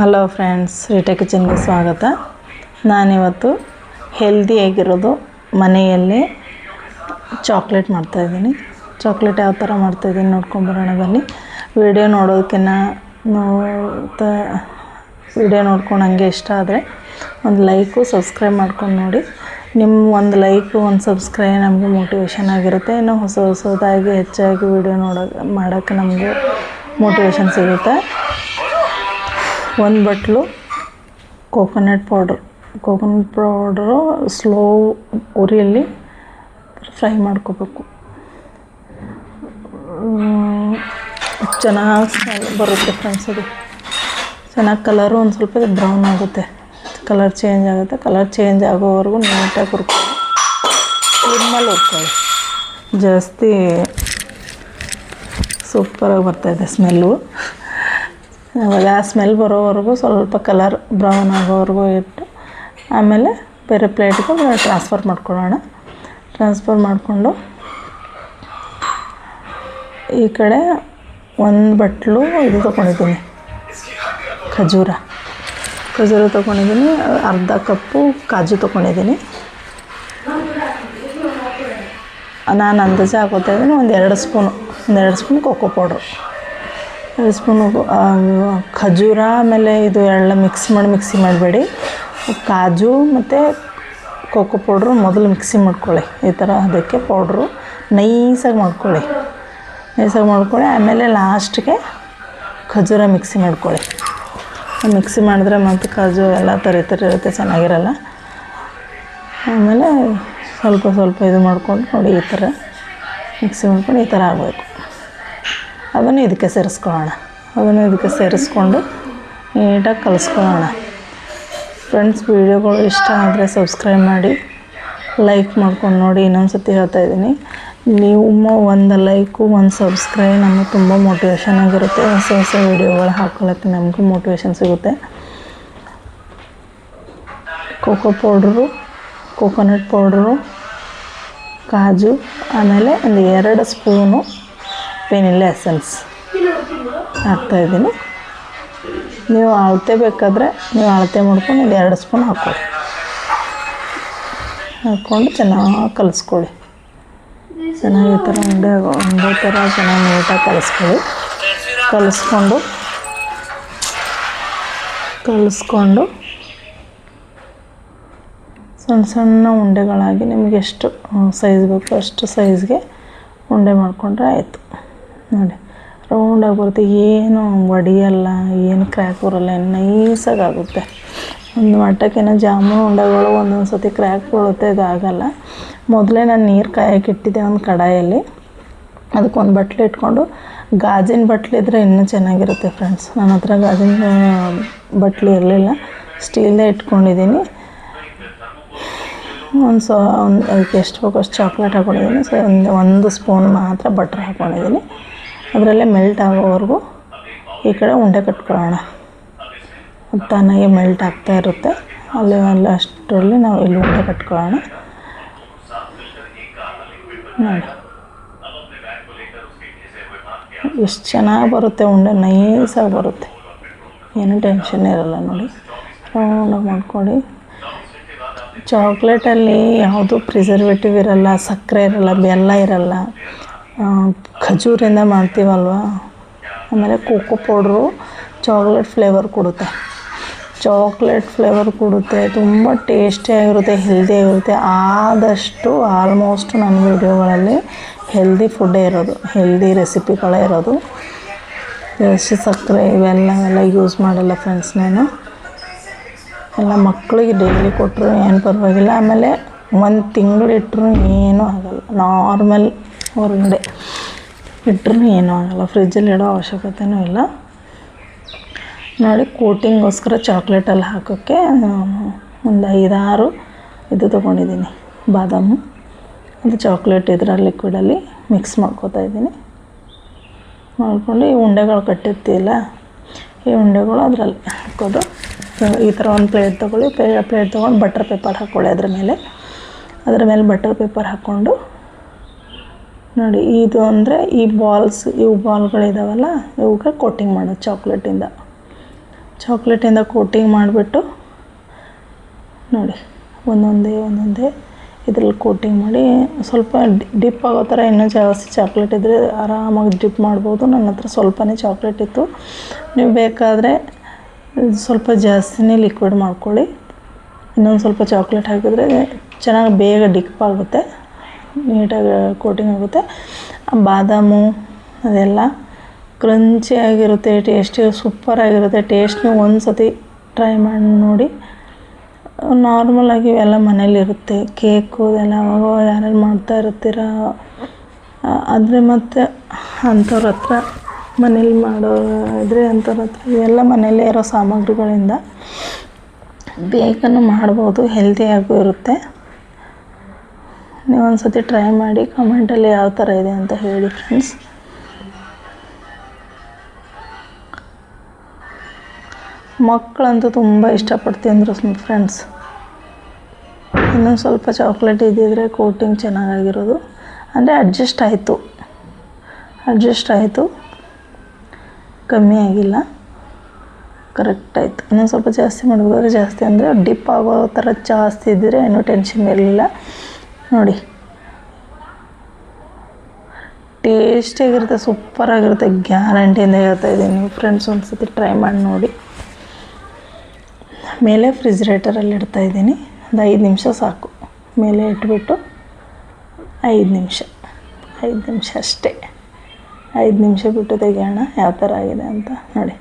Hello friends, Rita ಕಿಚನ್ಗೆ ಸ್ವಾಗತ. ನಾನಿವತ್ತು ಹೆಲ್ದಿಯಾಗಿರೋದು ಮನೆಯಲ್ಲಿ ಚಾಕ್ಲೇಟ್ ಮಾಡ್ತಾಯಿದ್ದೀನಿ. ಚಾಕ್ಲೇಟ್ ಯಾವ ಥರ ಮಾಡ್ತಾಯಿದ್ದೀನಿ ನೋಡ್ಕೊಂಬರೋಣ ಬನ್ನಿ. ವಿಡಿಯೋ ನೋಡೋದಕ್ಕಿಂತ ವಿಡಿಯೋ ನೋಡ್ಕೊಂಡು ಹಂಗೆ ಇಷ್ಟ ಆದರೆ ಒಂದು ಲೈಕು ಸಬ್ಸ್ಕ್ರೈಬ್ ಮಾಡ್ಕೊಂಡು ನೋಡಿ. ನಿಮ್ಮ ಒಂದು ಲೈಕು ಒಂದು ಸಬ್ಸ್ಕ್ರೈಬ್ ನಮಗೆ ಮೋಟಿವೇಶನ್ ಆಗಿರುತ್ತೆ. ಇನ್ನು ಹೊಸದಾಗಿ ಹೆಚ್ಚಾಗಿ ವಿಡಿಯೋ ಮಾಡೋಕ್ಕೆ ನಮಗೆ ಮೋಟಿವೇಶನ್ ಸಿಗುತ್ತೆ. ಒಂದು ಬಟ್ಲು ಕೋಕೋನಟ್ ಪೌಡ್ರು ಸ್ಲೋ ಉರಿಯಲ್ಲಿ ಫ್ರೈ ಮಾಡ್ಕೋಬೇಕು. ಚೆನ್ನಾಗಿ ಸ್ಮೆಲ್ ಬರುತ್ತೆ ಫ್ರೆಂಡ್ಸ್. ಅದು ಚೆನ್ನಾಗಿ ಕಲರು ಒಂದು ಸ್ವಲ್ಪ ಬ್ರೌನ್ ಆಗುತ್ತೆ, ಕಲರ್ ಚೇಂಜ್ ಆಗುತ್ತೆ. ಕಲರ್ ಚೇಂಜ್ ಆಗೋವರೆಗೂ ನೀಟಾಗಿ ಹುರ್ಕೊಳ್ಳಿ. ಇನ್ಮೇಲೆ ಹುರ್ಕೊಳ್ಳಿ. ಜಾಸ್ತಿ ಸೂಪರಾಗಿ ಬರ್ತಾಯಿದೆ ಸ್ಮೆಲ್ಲು. ಅವಾಗ ಆ ಸ್ಮೆಲ್ ಬರೋವರೆಗೂ ಸ್ವಲ್ಪ ಕಲರ್ ಬ್ರೌನ್ ಆಗೋವರೆಗೂ ಇಟ್ಟು ಆಮೇಲೆ ಬೇರೆ ಪ್ಲೇಟ್ಗೆ ಟ್ರಾನ್ಸ್ಫರ್ ಮಾಡ್ಕೊಳ್ಳೋಣ. ಟ್ರಾನ್ಸ್ಫರ್ ಮಾಡಿಕೊಂಡು ಈ ಕಡೆ ಒಂದು ಬಟ್ಲು ಇದು ತೊಗೊಂಡಿದ್ದೀನಿ, ಖಜೂರ ತೊಗೊಂಡಿದ್ದೀನಿ. ಅರ್ಧ ಕಪ್ಪು ಕಾಜು ತೊಗೊಂಡಿದ್ದೀನಿ. ನಾನು ಅಂದಾಜು ಹಾಕೋತಾ ಇದ್ದೀನಿ ಒಂದೆರಡು ಸ್ಪೂನ್ ಕೋಕೋ ಪೌಡ್ರು, 2 ಸ್ಪೂನು ಖಜೂರ. ಆಮೇಲೆ ಇದು ಎಲ್ಲ ಮಿಕ್ಸಿ ಮಾಡಬೇಡಿ. ಕಾಜು ಮತ್ತು ಕೋಕೋ ಪೌಡ್ರು ಮೊದಲು ಮಿಕ್ಸಿ ಮಾಡ್ಕೊಳ್ಳಿ. ಈ ಥರ ಅದಕ್ಕೆ ಪೌಡ್ರು ನೈಸಾಗಿ ಮಾಡ್ಕೊಳ್ಳಿ. ಆಮೇಲೆ ಲಾಸ್ಟ್ಗೆ ಖಜೂರ ಮಿಕ್ಸಿ ಮಾಡ್ಕೊಳ್ಳಿ. ಮಿಕ್ಸಿ ಮಾಡಿದ್ರೆ ಮತ್ತು ಕಾಜು ಎಲ್ಲ ಇರುತ್ತೆ, ಚೆನ್ನಾಗಿರಲ್ಲ. ಆಮೇಲೆ ಸ್ವಲ್ಪ ಇದು ಮಾಡ್ಕೊಂಡು ನೋಡಿ, ಈ ಥರ ಮಿಕ್ಸಿ ಮಾಡ್ಕೊಂಡು ಈ ಥರ ಆಗಬೇಕು. ಅದನ್ನು ಇದಕ್ಕೆ ಸೇರಿಸ್ಕೊಂಡು ನೀಟಾಗಿ ಕಲಿಸ್ಕೊಳ್ಳೋಣ. ಫ್ರೆಂಡ್ಸ್, ವೀಡಿಯೋಗಳು ಇಷ್ಟ ಆದರೆ ಸಬ್ಸ್ಕ್ರೈಬ್ ಮಾಡಿ, ಲೈಕ್ ಮಾಡ್ಕೊಂಡು ನೋಡಿ. ಇನ್ನೊಂದು ಸತಿ ಹೇಳ್ತಾಯಿದ್ದೀನಿ, ನೀವು ಒಂದು ಲೈಕು ಒಂದು ಸಬ್ಸ್ಕ್ರೈಬ್ ನಮಗೆ ತುಂಬ ಮೋಟಿವೇಶನ್ ಆಗಿರುತ್ತೆ. ಹೊಸ ವೀಡಿಯೋಗಳು ಹಾಕೊಳ್ಳೋಕ್ಕೆ ನಮಗೂ ಮೋಟಿವೇಶನ್ ಸಿಗುತ್ತೆ. ಕೋಕೋನಟ್ ಪೌಡ್ರು, ಕಾಜು, ಆಮೇಲೆ ಒಂದು 2 ಸ್ಪೂನು ವೆನಿಲ್ಲ ಎಸೆನ್ಸ್ ಹಾಕ್ತಾಯಿದ್ದೀನಿ. ನೀವು ಅಳತೆ ಬೇಕಾದರೆ ನೀವು ಅಳತೆ ಮಾಡ್ಕೊಂಡು ಒಂದು 2 ಸ್ಪೂನ್ ಹಾಕ್ಕೊಂಡು ಚೆನ್ನಾಗಿ ಕಲಿಸ್ಕೊಳ್ಳಿ. ಚೆನ್ನಾಗಿ ಈ ಥರ ಒಂದೇ ಥರ ಚೆನ್ನಾಗಿ ನೀಟಾಗಿ ಕಲಿಸ್ಕೊಂಡು ಸಣ್ಣ ಉಂಡೆಗಳಾಗಿ ನಿಮಗೆ ಎಷ್ಟು ಸೈಜ್ ಬೇಕೋ ಅಷ್ಟು ಸೈಜ್ಗೆ ಉಂಡೆ ಮಾಡಿಕೊಂಡ್ರೆ ಆಯಿತು. ನೋಡಿ, ರೌಂಡಾಗಿ ಬರುತ್ತೆ, ಏನು ಒಡೆಯಲ್ಲ, ಏನು ಕ್ರ್ಯಾಕ್ ಬರೋಲ್ಲ, ನೈಸಾಗಿ ಆಗುತ್ತೆ. ಒಂದು ಮಟ್ಟಕ್ಕಿಂತ ಜಾಮೂನು ಉಂಡೆಗಳು ಒಂದೊಂದು ಸತಿ ಕ್ರ್ಯಾಕ್ ಬರುತ್ತೆ, ಇದಾಗಲ್ಲ. ಮೊದಲೇ ನಾನು ನೀರು ಕಾಯಕ್ಕೆ ಇಟ್ಟಿದ್ದೆ ಒಂದು ಕಡಾಯಲ್ಲಿ. ಅದಕ್ಕೊಂದು ಬಟ್ಲು ಇಟ್ಕೊಂಡು, ಗಾಜಿನ ಬಟ್ಲಿದ್ರೆ ಇನ್ನೂ ಚೆನ್ನಾಗಿರುತ್ತೆ ಫ್ರೆಂಡ್ಸ್. ನನ್ನ ಹತ್ರ ಗಾಜಿನ ಬಟ್ಲು ಇರಲಿಲ್ಲ, ಸ್ಟೀಲ್ದೇ ಇಟ್ಕೊಂಡಿದ್ದೀನಿ. ಅದಕ್ಕೆ ಎಷ್ಟು ಬೇಕೋ ಅಷ್ಟು ಚಾಕ್ಲೇಟ್ ಹಾಕ್ಕೊಂಡಿದ್ದೀನಿ. ಸೊ ಒಂದು ಸ್ಪೂನ್ ಮಾತ್ರ ಬಟ್ರ್ ಹಾಕ್ಕೊಂಡಿದ್ದೀನಿ. ಅದರಲ್ಲೇ ಮೆಲ್ಟ್ ಆಗೋವರೆಗೂ ಈ ಕಡೆ ಉಂಡೆ ಕಟ್ಕೊಳ್ಳೋಣ. ಅದು ತಾನಾಗೆ ಮೆಲ್ಟ್ ಆಗ್ತಾ ಇರುತ್ತೆ. ಅಷ್ಟರಲ್ಲಿ ನಾವು ಇಲ್ಲಿ ಉಂಡೆ ಕಟ್ಕೊಳ್ಳೋಣ. ನೋಡಿ ಎಷ್ಟು ಚೆನ್ನಾಗಿ ಬರುತ್ತೆ ಉಂಡೆ, ನೈಸಾಗಿ ಬರುತ್ತೆ, ಏನೂ ಟೆನ್ಷನ್ ಇರೋಲ್ಲ. ನೋಡಿ, ರೌಂಡಾಗಿ ಮಾಡ್ಕೊಳ್ಳಿ. ಚಾಕ್ಲೇಟಲ್ಲಿ ಯಾವುದು ಪ್ರಿಸರ್ವೇಟಿವ್ ಇರೋಲ್ಲ, ಸಕ್ಕರೆ ಇರೋಲ್ಲ, ಬೆಲ್ಲ ಇರೋಲ್ಲ, ಖಜೂರಿಂದ ಮಾಡ್ತೀವಲ್ವ. ಆಮೇಲೆ ಕೋಕೋ ಪೌಡ್ರು ಚಾಕ್ಲೇಟ್ ಫ್ಲೇವರ್ ಕೊಡುತ್ತೆ. ತುಂಬ ಟೇಸ್ಟಿಯಾಗಿರುತ್ತೆ, ಹೆಲ್ದಿಯಾಗಿರುತ್ತೆ. ಆದಷ್ಟು ಆಲ್ಮೋಸ್ಟ್ ನನ್ನ ವೀಡಿಯೋಗಳಲ್ಲಿ ಹೆಲ್ದಿ ಫುಡ್ಡೇ ಇರೋದು, ಹೆಲ್ದಿ ರೆಸಿಪಿಗಳೇ ಇರೋದು. ಜಾಸ್ತಿ ಸಕ್ಕರೆ ಇವೆಲ್ಲ ಯೂಸ್ ಮಾಡಲ್ಲ ಫ್ರೆಂಡ್ಸ್. ನಾನು ಎಲ್ಲ ಮಕ್ಕಳಿಗೆ ಡೈಲಿ ಕೊಟ್ಟರು ಏನು ಪರವಾಗಿಲ್ಲ. ಆಮೇಲೆ 1 ತಿಂಗಳು ಇಟ್ಟರು ಏನೂ ಆಗೋಲ್ಲ. ನಾರ್ಮಲ್ ಹೊರಗಡೆ ಇಟ್ಟರು ಏನೂ ಆಗೋಲ್ಲ. ಫ್ರಿಜ್ಜಲ್ಲಿ ಇಡೋ ಅವಶ್ಯಕತೆಯೂ ಇಲ್ಲ. ನೋಡಿ, ಕೋಟಿಂಗೋಸ್ಕರ ಚಾಕ್ಲೇಟಲ್ಲಿ ಹಾಕೋಕ್ಕೆ ಒಂದು 5-6 ಇದು ತೊಗೊಂಡಿದ್ದೀನಿ, ಬಾದಾಮು. ಅದು ಚಾಕ್ಲೇಟ್ ಇದರಲ್ಲಿ ಲಿಕ್ವಿಡಲ್ಲಿ ಮಿಕ್ಸ್ ಮಾಡ್ಕೋತಾ ಇದ್ದೀನಿ. ಮಾಡ್ಕೊಂಡು ಈ ಉಂಡೆಗಳು ಕಟ್ಟಿರ್ತೀವಲ್ಲ, ಈ ಉಂಡೆಗಳು ಅದರಲ್ಲಿ ಹಾಕೋದು. ಈ ಥರ ಒಂದು ಪ್ಲೇಟ್ ತೊಗೊಳ್ಳಿ. ಪ್ಲೇಟ್ ತೊಗೊಂಡು ಬಟರ್ ಪೇಪರ್ ಹಾಕ್ಕೊಳ್ಳಿ. ಅದರ ಮೇಲೆ ಬಟರ್ ಪೇಪರ್ ಹಾಕ್ಕೊಂಡು ನೋಡಿ. ಇದು ಅಂದರೆ ಇವು ಬಾಲ್ಗಳಿದಾವಲ್ಲ, ಇವಕ್ಕೆ ಕೋಟಿಂಗ್ ಮಾಡೋದು. ಚಾಕ್ಲೇಟಿಂದ ಕೋಟಿಂಗ್ ಮಾಡಿಬಿಟ್ಟು ನೋಡಿ ಒಂದೊಂದೇ ಇದ್ರಲ್ಲಿ ಕೋಟಿಂಗ್ ಮಾಡಿ ಸ್ವಲ್ಪ ಡಿಪ್ ಆಗೋ ಥರ ಇನ್ನೂ ಜಾಸ್ತಿ ಚಾಕ್ಲೇಟ್ ಇದ್ದರೆ ಆರಾಮಾಗಿ ಡಿಪ್ ಮಾಡ್ಬೋದು. ನನ್ನ ಹತ್ರ ಸ್ವಲ್ಪನೇ ಚಾಕ್ಲೇಟ್ ಇತ್ತು. ನೀವು ಬೇಕಾದರೆ ಸ್ವಲ್ಪ ಜಾಸ್ತಿನೇ ಲಿಕ್ವಿಡ್ ಮಾಡ್ಕೊಳ್ಳಿ. ಇನ್ನೊಂದು ಸ್ವಲ್ಪ ಚಾಕ್ಲೇಟ್ ಹಾಕಿದರೆ ಚೆನ್ನಾಗಿ ಬೇಗ ಡಿಪ್ ಆಗುತ್ತೆ, ನೀಟಾಗಿ ಕೋಟಿಂಗ್ ಆಗುತ್ತೆ. ಬಾದಾಮು ಅದೆಲ್ಲ ಕ್ರಂಚಿಯಾಗಿರುತ್ತೆ, ಟೇಸ್ಟಿ ಸೂಪರಾಗಿರುತ್ತೆ. ಟೇಸ್ಟ್ ನೀವು ಒಂದು ಸತಿ ಟ್ರೈ ಮಾಡಿ ನೋಡಿ. ನಾರ್ಮಲಾಗಿ ಇವೆಲ್ಲ ಮನೇಲಿರುತ್ತೆ. ಕೇಕು ಅದೆಲ್ಲ ಅವಾಗ ಯಾರ್ಯಾರು ಮಾಡ್ತಾ ಇರ್ತೀರ, ಆದರೆ ಮತ್ತು ಅಂಥವ್ರ ಹತ್ರ ಮನೇಲಿ ಮಾಡೋ ಇದ್ರೆ ಅಂಥವ್ರ ಹತ್ರ ಇವೆಲ್ಲ ಮನೇಲೇ ಇರೋ ಸಾಮಗ್ರಿಗಳಿಂದ ಬೇಗನೂ ಮಾಡ್ಬೋದು, ಹೆಲ್ತಿಯಾಗೂ ಇರುತ್ತೆ. ನೀವು ಒಂದು ಸತಿ ಟ್ರೈ ಮಾಡಿ ಕಮೆಂಟಲ್ಲಿ ಯಾವ ಥರ ಇದೆ ಅಂತ ಹೇಳಿ ಫ್ರೆಂಡ್ಸ್. ಮಕ್ಕಳಂತೂ ತುಂಬ ಇಷ್ಟಪಟ್ಟು ತಿಂದರು ಫ್ರೆಂಡ್ಸ್. ಇನ್ನೊಂದು ಸ್ವಲ್ಪ ಚಾಕ್ಲೇಟ್ ಇದ್ದಿದ್ರೆ ಕೋಟಿಂಗ್ ಚೆನ್ನಾಗಿರೋದು. ಅಂದರೆ ಅಡ್ಜಸ್ಟ್ ಆಯಿತು, ಕಮ್ಮಿ ಆಗಿಲ್ಲ, ಕರೆಕ್ಟ್ ಆಯಿತು. ಇನ್ನೊಂದು ಸ್ವಲ್ಪ ಜಾಸ್ತಿ ಮಾಡ್ಬೋದಾದ್ರೆ ಜಾಸ್ತಿ, ಅಂದರೆ ಡಿಪ್ ಆಗೋ ಥರ ಜಾಸ್ತಿ ಇದ್ದರೆ ಏನೂ ಟೆನ್ಷನ್ ಇರಲಿಲ್ಲ. ನೋಡಿ ಟೇಸ್ಟಿಯಾಗಿರುತ್ತೆ, ಸೂಪರಾಗಿರುತ್ತೆ, ಗ್ಯಾರಂಟಿಯಿಂದ ಹೇಳ್ತಾಯಿದ್ದೀನಿ ಫ್ರೆಂಡ್ಸ್. ಒಂದು ಸತಿ ಟ್ರೈ ಮಾಡಿ ನೋಡಿ. ಮೇಲೆ ಫ್ರಿಜ್ರೇಟರಲ್ಲಿ ಇಡ್ತಾಯಿದ್ದೀನಿ. ಒಂದು 5 ನಿಮಿಷ ಸಾಕು. ಮೇಲೆ ಇಟ್ಬಿಟ್ಟು 5 ನಿಮಿಷ ಅಷ್ಟೇ. 5 ನಿಮಿಷ ಬಿಟ್ಟು ತೆಗೆಯೋಣ ಯಾವ ಥರ ಆಗಿದೆ ಅಂತ. ನೋಡಿ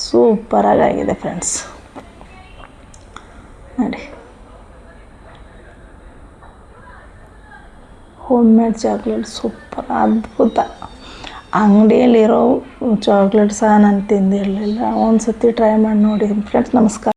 ಸೂಪರಾಗಿದೆ ಫ್ರೆಂಡ್ಸ್. ನೋಡಿ ಹೋಮ್ ಮೇಡ್ ಚಾಕ್ಲೇಟ್ ಸೂಪರ್, ಅದ್ಭುತ. ಅಂಗಡಿಯಲ್ಲಿರೋ ಚಾಕ್ಲೇಟ್ ಸಹ ನಾನು ತಿಂದಿರಲಿಲ್ಲ. ಒಂದು ಸತಿ ಟ್ರೈ ಮಾಡಿ ನೋಡಿ ಫ್ರೆಂಡ್ಸ್. ನಮಸ್ಕಾರ.